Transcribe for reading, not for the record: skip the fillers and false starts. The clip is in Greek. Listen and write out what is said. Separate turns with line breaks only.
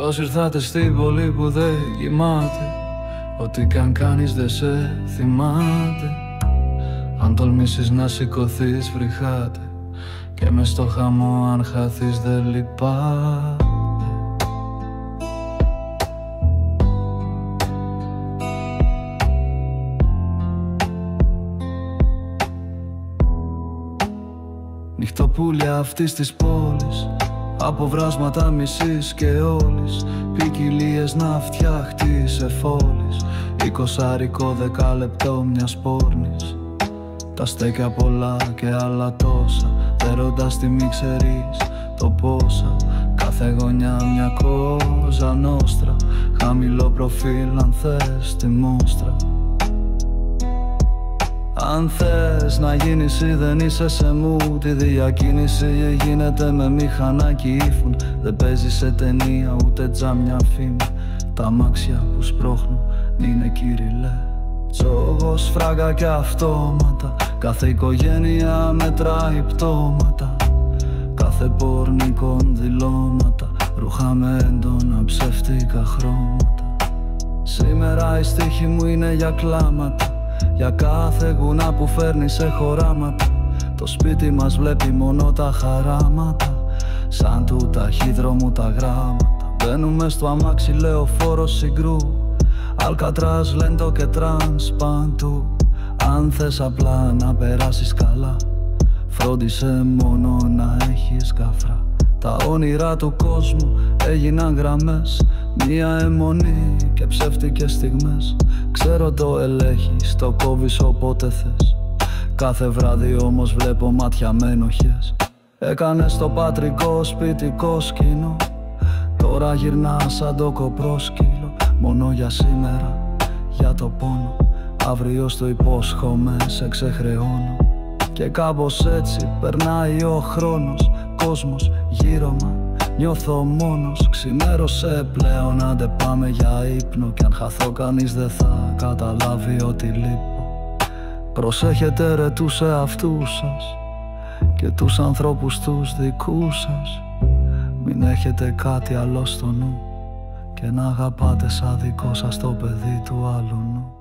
Καλώς ήρθατε στην πόλη που δεν κοιμάται. Ό,τι κι αν κάνεις δεν σε θυμάται. Αν τολμήσεις να σηκωθείς βρυχάτε, και μες στο χαμό αν χαθείς δεν λυπάται. Νυχτοπούλια αυτής της πόλης, από βράσματα μισής και όλης, ποικιλίες να φτιάχτεις εφόλης, 20 δεκάλεπτο μιας πόρνης. Τα στέκια πολλά και άλλα τόσα, δεν ρωτάς τι μη ξέρεις το πόσα. Κάθε γωνιά μια κόζα νόστρα, χαμηλό προφίλ αν θες τη μόστρα. Αν θες να γίνεις ή δεν είσαι σε μου, τη διακίνηση γίνεται με μηχανάκι ύφουν. Δεν παίζει σε ταινία ούτε τζάμια φήμη, τα αμάξια που σπρώχνουν είναι κυριλέ. Τσόγος, φράγκα και αυτόματα, κάθε οικογένεια μετράει πτώματα. Κάθε πορνικό δηλώματα, ρούχα με έντονα ψεύτικα χρώματα. Σήμερα η στίχη μου είναι για κλάματα, για κάθε γουνά που φέρνει σε χωράματα. Το σπίτι μας βλέπει μόνο τα χαράματα, σαν του ταχύδρομου τα γράμματα. Μπαίνουμε στο αμάξι λεωφόρο Συγκρού, Αλκατράζ, Λέντο και Τρανς παντού. Αν θες απλά να περάσεις καλά, φρόντισε μόνο να έχεις καφρά. Τα όνειρα του κόσμου έγιναν γραμμές, μία αιμονή και ψεύτικες στιγμές. Ξέρω το ελέγχεις, το κόβεις όποτε θες. Κάθε βράδυ όμως βλέπω μάτια με ενοχές. Έκανες το πατρικό σπιτικό σκηνό, τώρα γυρνάς σαν το κοπρόσκυλο. Μόνο για σήμερα, για το πόνο, αύριο στο υπόσχομαι σε ξεχρεώνω. Και κάπως έτσι περνάει ο χρόνος, κόσμος γύρω μα, νιώθω μόνος. Ξημέρωσε πλέον, άντε πάμε για ύπνο, κι αν χαθώ κανείς δεν θα καταλάβει ότι λείπω. Προσέχετε ρε τους εαυτούς σας και τους ανθρώπους τους δικούς σας. Μην έχετε κάτι άλλο στο νου και να αγαπάτε σαν δικό σας το παιδί του άλλου νου.